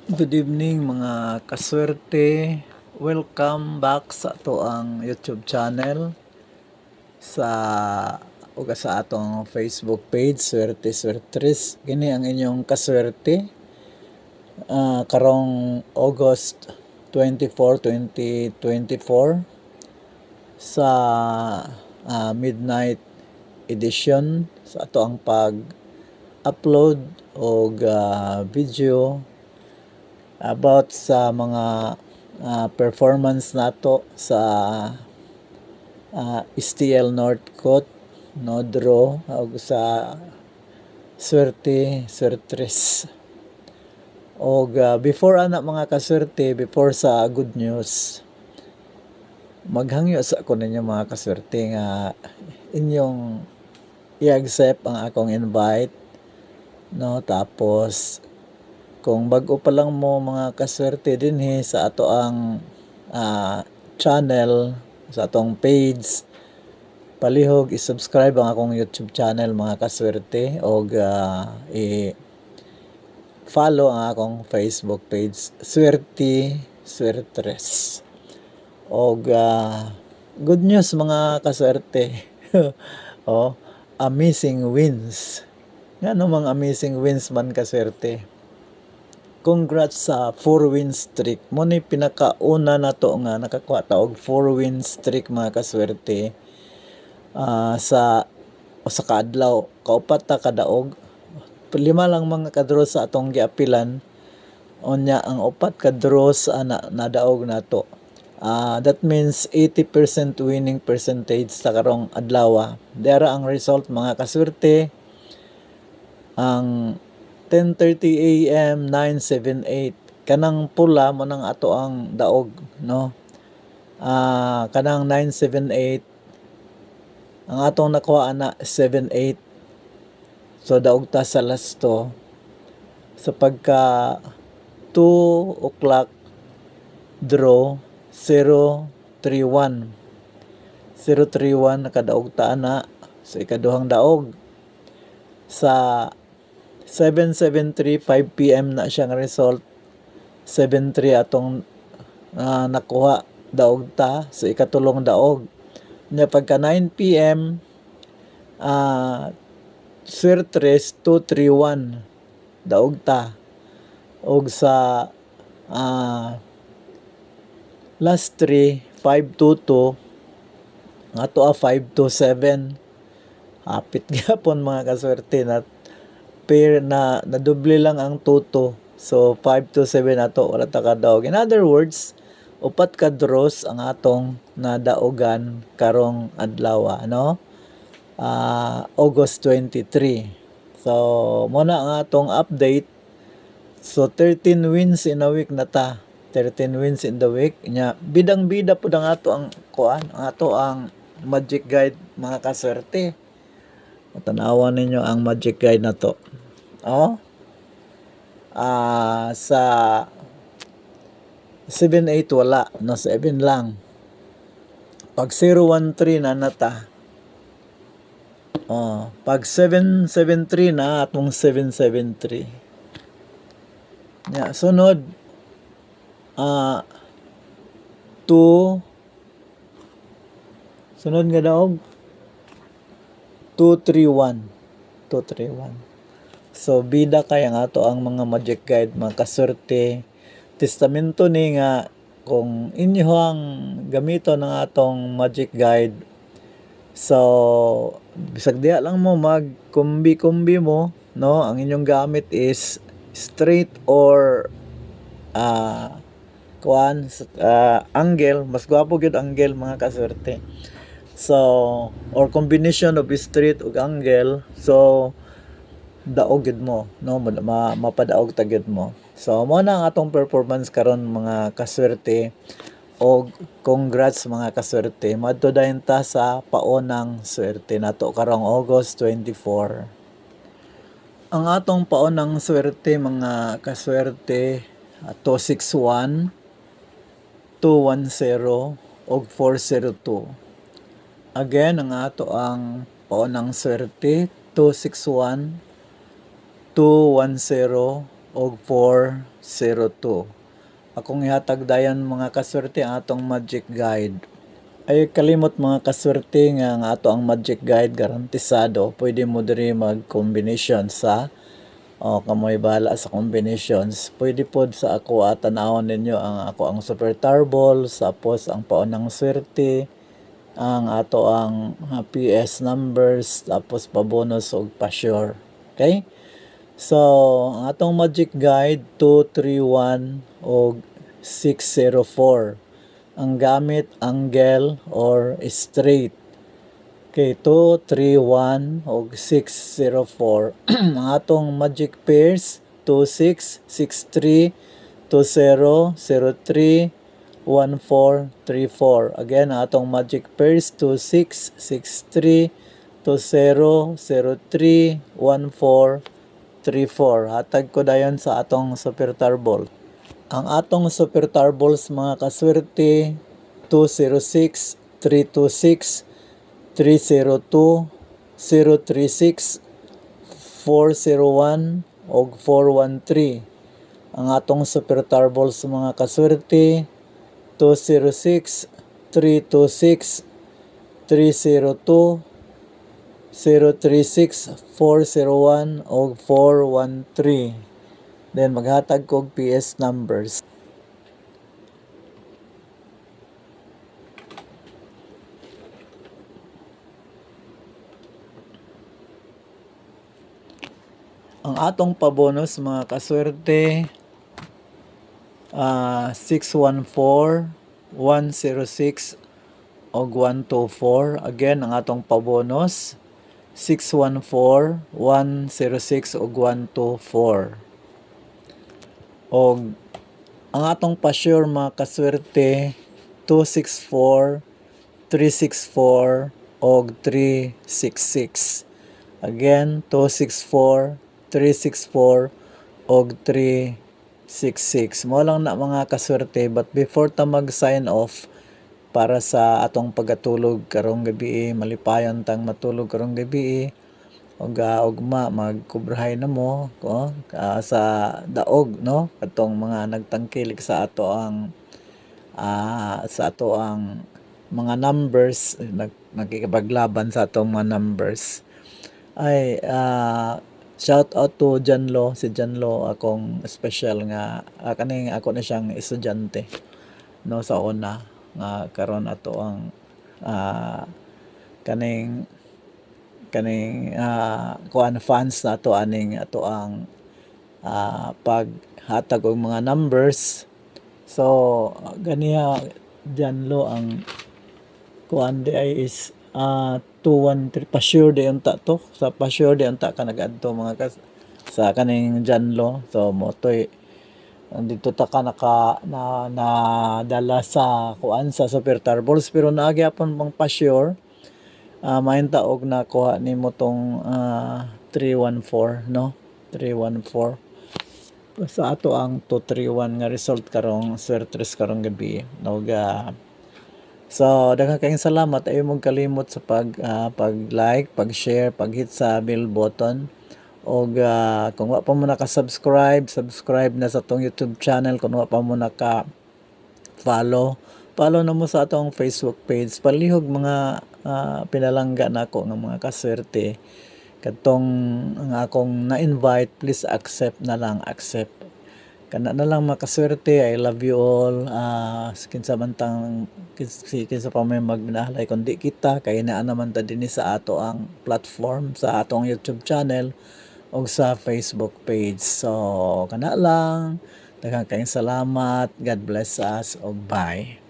Good evening mga kaswerte. Welcome back sa ato ang YouTube channel sa uga sa atong Facebook page Swerte Swertres. Kini ang inyong kaswerte karong August 24, 2024 sa midnight edition sa ato ang pag-upload og video about sa mga performance nato sa STL Northcote Nodro ug sa Swerte Swertres. Og before ana mga kaswerte, before sa good news, maghangyo sa ko ninyo mga kaswerte nga inyong i-accept ang akong invite, no? Tapos kung bago pa lang mo mga kaswerte dinhi sa ato ang channel, sa atong page, palihog i-subscribe ang akong YouTube channel mga kaswerte og i-follow ang akong Facebook page Swerte Swertres. Og good news mga kaswerte. Oh, amazing wins. Ngano mga amazing wins man kaswerte. Congrats sa 4-win streak. Mo ni pinakauna na to nga nakakuha ta og 4-win streak mga kaswerte. Sa kaadlaw, kaupat ta kadaog. 5 lang mga ka-draw sa atong giapilan. Unya ang upat ka-draws nadaog nato. That means 80% winning percentage sa karong adlaw. Dara ang result mga kaswerte. Ang 10:30 AM 978 kanang pula mo nang ato ang daog, no? Kanang 978 ang atong nakuha na 78. So daog ta sa lasto sa pagka 2 o'clock draw 031 nakadaog ta na sa ikaduhang daog. Sa 7:73 5 PM na siyang result. 73 atong nakuha daog ta sa ikatulong daog. Nya pagka 9 PM Swertres 231 daog ta. Og sa last 3 522 nga to 527. Hapit gyapon mga kaswerte na pair na nadoble lang ang toto. So 527 ato wala ta kadaog. In other words, upat ka draws ang atong nadaogan karong adlaw, no? August 23. So mo na ang atong update. So 13 wins in a week na ta. 13 wins in the week. Nya bidang-bida pud ang ato ang kuan, ang ato ang magic guide mga kaswerte. Tanawan ninyo ang magic guide na to. Sa 7-8 wala, no, 7 lang. Pag 0-1-3 na nata. Pag 7-7-3 na atong 7-7-3. Ya, sunod 2 sunod nga daog 2-3-1. So bida kay ang ato ang mga magic guide mga kaswerte. Testamento ni nga kung inyo ang gamiton ng atong magic guide, so bisag diha lang mo mag-kumbi mo, no? Ang inyong gamit is straight or angle. Mas gwapo gyud angle mga kaswerte. So or combination of straight ug angle. So daog gyud mo, no? Mapadaog ta gyud mo. So mo na ang atong performance karon mga kaswerte. Og congrats mga kaswerte. Madto dayon ta sa paunang swerte nato karong August 24. Ang atong paunang swerte mga kaswerte 261, 210 og 402. Again, ang ato ang paunang swerte 261, 210 og 402. Akong ihatag dayon mga kaswerte ang atong magic guide. Ay kalimot mga kaswerte nga ato ang magic guide garantisado. Pwede mo diri mag-combination sa kamoy bala sa combinations. Pwede pod sa ako tanawon ninyo ang ako ang Super Tarball, tapos ang paunang swerte, ang ato ang PS numbers, tapos pa-bonus og pa-sure. Okay? So, ang atong magic guide 231 og 604. Ang gamit angle or straight. Okay, 231 og 604. Ang atong magic pairs 26, 63, 20, 03, 1434. Again, ang atong magic pairs 26, 63, 20, 03, 1434. Hatag ko dayon sa atong Super Tarball. Ang atong Super Tarballs mga kaswerte 206, 326, 302, 036, 401 og 413. Ang atong Super Tarballs mga kaswerte 206, 326, 302, 036, 401 og 413. Then maghatag kog PS numbers. Ang atong pabonus mga kaswerte 614, 106 og 124. Again, ang atong pabonus 614, 106 og 124. Og ang atong pa-sure mga kaswerte 264, 364 og 366. Again, 264, 364 og 366. Mo lang na mga kaswerte, but before ta mag-sign off para sa atong pagkatulog karong gabi, malipayon tang matulog karong gabi, og ugma magkubrahay na mo sa daog no katong mga nagtangkilik sa ato ang mga numbers, nakikipaglaban sa atong mga numbers. Ay shout out to Janlo, si Janlo akong special nga kaning ako na siyang estudyante no sa una nga karon ato ang kaning kuan fans na ato aning ato ang paghatag og mga numbers. So ganiya Janlo ang kuan di ay is 213 pa-sure di unta to sa pa-sure di unta ka nag-adto mga sa kaning Janlo. So motoy dito ta ka nadala sa kuan sa Super Tarballs pero naagi apon pang pa-sure mahinta og nakuha nimo tong 314 no 314 sa ato ang 231 nga result karong swertres karong gabi no so daghang kayong salamat. Ayaw mong kalimot sa pag-like, pag-share, pag-hit sa bell button. O kung wa pa mo naka-subscribe, subscribe na sa tong YouTube channel. Kung wa pa mo naka-follow, follow na mo sa atong Facebook page. Palihog mga pinalangga na ako ng mga kaswerte. Katong nga akong na-invite, please accept na lang, accept. Kana na lang makaswerte. I love you all. Kinsa pa may magminahalay kundi kita kay naa naman ta dinhi sa ato ang platform sa atong YouTube channel o sa Facebook page. So kana lang. Daghang kayong salamat. God bless us. O bye.